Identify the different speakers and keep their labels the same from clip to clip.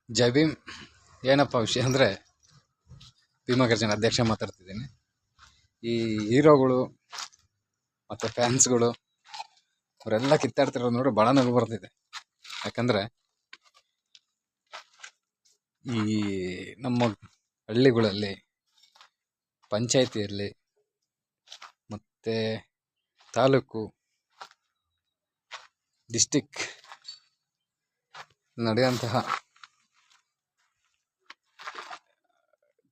Speaker 1: ಜೈ ಭೀಮ್. ಏನಪ್ಪ ವಿಷಯ ಅಂದರೆ, ಭೀಮಗರ್ಜನ ಅಧ್ಯಕ್ಷ ಮಾತಾಡ್ತಿದ್ದೀನಿ. ಈ ಹೀರೋಗಳು ಮತ್ತು ಫ್ಯಾನ್ಸ್ಗಳು ಅವರೆಲ್ಲ ಕಿತ್ತಾಡ್ತಿರೋದು ನೋಡಿ ಭಾಳ ನಗು ಬರ್ತಿದೆ. ಯಾಕಂದರೆ ಈ ನಮ್ಮ ಹಳ್ಳಿಗಳಲ್ಲಿ, ಪಂಚಾಯಿತಿಯಲ್ಲಿ ಮತ್ತು ತಾಲೂಕು, ಡಿಸ್ಟಿಕ್ ನಡೆಯುವಂತಹ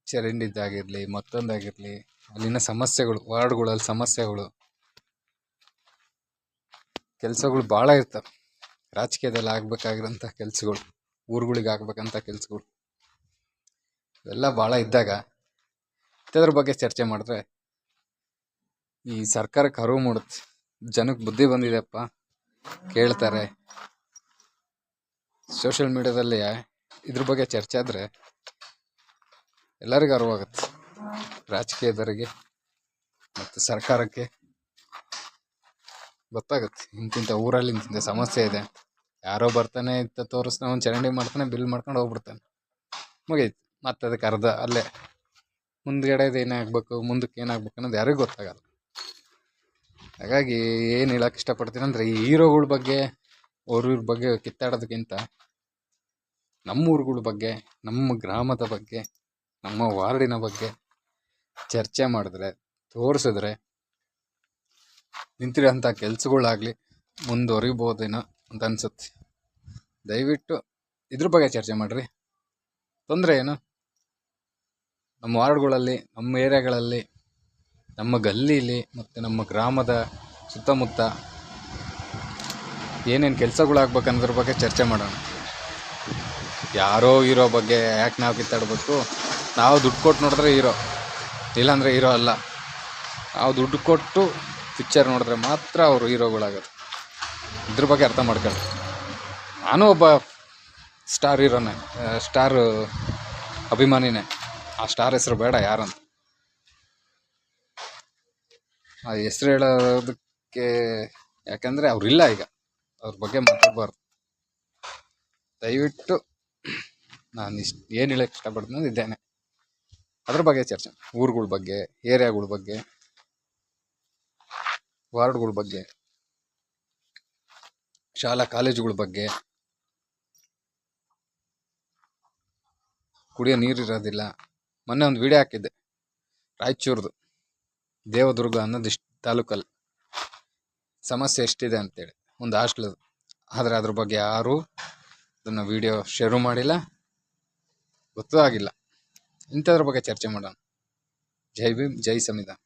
Speaker 1: ಚರಂಡಿದ್ದಾಗಿರಲಿ, ಮತ್ತೊಂದಾಗಿರಲಿ, ಅಲ್ಲಿನ ಸಮಸ್ಯೆಗಳು, ವಾರ್ಡ್ಗಳಲ್ಲಿ ಸಮಸ್ಯೆಗಳು, ಕೆಲಸಗಳು ಭಾಳ ಇರ್ತವೆ. ರಾಜಕೀಯದಲ್ಲಿ ಆಗ್ಬೇಕಾಗಿರೋಂಥ ಕೆಲಸಗಳು, ಊರುಗಳಿಗೆ ಆಗ್ಬೇಕಂತ ಕೆಲಸಗಳು ಇವೆಲ್ಲ ಭಾಳ ಇದ್ದಾಗ ಇಂಥದ್ರ ಬಗ್ಗೆ ಚರ್ಚೆ ಮಾಡಿದ್ರೆ ಈ ಸರ್ಕಾರಕ್ಕೆ ಅರಿವು ಮೂಡುತ್ತೆ. ಜನಕ್ಕೆ ಬುದ್ಧಿ ಬಂದಿದೆಯಪ್ಪ, ಕೇಳ್ತಾರೆ. ಸೋಷಿಯಲ್ ಮೀಡಿಯಾದಲ್ಲಿ ಇದ್ರ ಬಗ್ಗೆ ಚರ್ಚೆ ಆದರೆ ಎಲ್ಲರಿಗೂ ಅರಿವಾಗುತ್ತೆ. ರಾಜಕೀಯದವರಿಗೆ ಮತ್ತು ಸರ್ಕಾರಕ್ಕೆ ಗೊತ್ತಾಗುತ್ತೆ, ಇಂತಿಂಥ ಊರಲ್ಲಿ ಇಂತಿಂಥ ಸಮಸ್ಯೆ ಇದೆ. ಯಾರೋ ಬರ್ತಾನೆ ಇಂಥ ತೋರಿಸ್ತಾನೆ, ಒಂದು ಚರಂಡಿ ಮಾಡ್ತಾನೆ, ಬಿಲ್ ಮಾಡ್ಕೊಂಡು ಹೋಗ್ಬಿಡ್ತಾನೆ, ಮುಗೀತು. ಮತ್ತು ಅದಕ್ಕೆ ಅರ್ಧ ಅಲ್ಲೇ ಮುಂದ್ಗಡೆದು ಏನಾಗಬೇಕು, ಮುಂದಕ್ಕೆ ಏನಾಗಬೇಕು ಅನ್ನೋದು ಯಾರಿಗೂ ಗೊತ್ತಾಗಲ್ಲ. ಹಾಗಾಗಿ ಏನು ಹೇಳಕ್ಕೆ ಇಷ್ಟಪಡ್ತೀನಿ ಅಂದರೆ, ಈ ಹೀರೋಗಳ ಬಗ್ಗೆ, ಅವ್ರ ಬಗ್ಗೆ ಕಿತ್ತಾಡೋದಕ್ಕಿಂತ ನಮ್ಮ ಊರುಗಳ ಬಗ್ಗೆ, ನಮ್ಮ ಗ್ರಾಮದ ಬಗ್ಗೆ, ನಮ್ಮ ವಾರ್ಡಿನ ಬಗ್ಗೆ ಚರ್ಚೆ ಮಾಡಿದ್ರೆ, ತೋರಿಸಿದ್ರೆ ನಿಂತಿರೋಂಥ ಕೆಲಸಗಳಾಗಲಿ ಮುಂದುವರಿಬೋದೇನೋ ಅಂತ ಅನ್ಸುತ್ತೆ. ದಯವಿಟ್ಟು ಇದ್ರ ಬಗ್ಗೆ ಚರ್ಚೆ ಮಾಡಿರಿ. ತೊಂದರೆ ಏನು? ನಮ್ಮ ವಾರ್ಡ್ಗಳಲ್ಲಿ, ನಮ್ಮ ಏರಿಯಾಗಳಲ್ಲಿ, ನಮ್ಮ ಗಲ್ಲೀಲಿ ಮತ್ತು ನಮ್ಮ ಗ್ರಾಮದ ಸುತ್ತಮುತ್ತ ಏನೇನು ಕೆಲಸಗಳಾಗ್ಬೇಕು ಅನ್ನೋದ್ರ ಬಗ್ಗೆ ಚರ್ಚೆ ಮಾಡೋಣ. ಯಾರೋ ಹೀರೋ ಬಗ್ಗೆ ಯಾಕೆ ನಾವು ಕಿತ್ತಾಡಬೇಕು? ನಾವು ದುಡ್ಡು ಕೊಟ್ಟು ನೋಡಿದ್ರೆ ಹೀರೋ, ಇಲ್ಲಾಂದರೆ ಹೀರೋ ಅಲ್ಲ. ನಾವು ದುಡ್ಡು ಕೊಟ್ಟು ಪಿಕ್ಚರ್ ನೋಡಿದ್ರೆ ಮಾತ್ರ ಅವರು ಹೀರೋಗಳಾಗೋದು. ಇದ್ರ ಬಗ್ಗೆ ಅರ್ಥ ಮಾಡ್ಕೊಳ್ಳಿ. ನಾನು ಒಬ್ಬ ಸ್ಟಾರ್ ಹೀರೋನೇ, ಸ್ಟಾರ್ ಅಭಿಮಾನಿನೇ. ಆ ಸ್ಟಾರ್ ಹೆಸರು ಬೇಡ ಯಾರಂತ, ಆ ಹೆಸರು ಹೇಳೋದಕ್ಕೆ, ಯಾಕಂದರೆ ಅವರಿಲ್ಲ ಈಗ, ಅವ್ರ ಬಗ್ಗೆ ಮಾತಾಡಬಾರ್ದು. ದಯವಿಟ್ಟು ನಾನು ಏನು ಹೇಳಕ್ಕೆ ಇಷ್ಟಪಡ್ತೀನಿ ಇದ್ದೇನೆ, ಅದ್ರ ಬಗ್ಗೆ ಚರ್ಚೆ. ಊರುಗಳ ಬಗ್ಗೆ, ಏರಿಯಾಗಳ ಬಗ್ಗೆ, ವಾರ್ಡ್ಗಳ ಬಗ್ಗೆ, ಶಾಲಾ ಕಾಲೇಜುಗಳ ಬಗ್ಗೆ. ಕುಡಿಯೋ ನೀರಿರೋದಿಲ್ಲ. ಮೊನ್ನೆ ಒಂದು ವಿಡಿಯೋ ಹಾಕಿದ್ದೆ, ರಾಯಚೂರ್ದು ದೇವದುರ್ಗ ಅನ್ನೋದು ತಾಲೂಕಲ್ಲಿ ಸಮಸ್ಯೆ ಎಷ್ಟಿದೆ ಅಂತೇಳಿ, ಒಂದು ಹಾಸ್ಟ್ಲದು. ಆದರೆ ಅದ್ರ ಬಗ್ಗೆ ಯಾರೂ ಅದನ್ನು ವಿಡಿಯೋ ಶೇರು ಮಾಡಿಲ್ಲ, ಗೊತ್ತೂ ಆಗಿಲ್ಲ. ಇಂಥದ್ರ ಬಗ್ಗೆ ಚರ್ಚೆ ಮಾಡೋಣ. ಜೈ ಭೀಮ್, ಜೈ ಸಂವಿಧಾನ.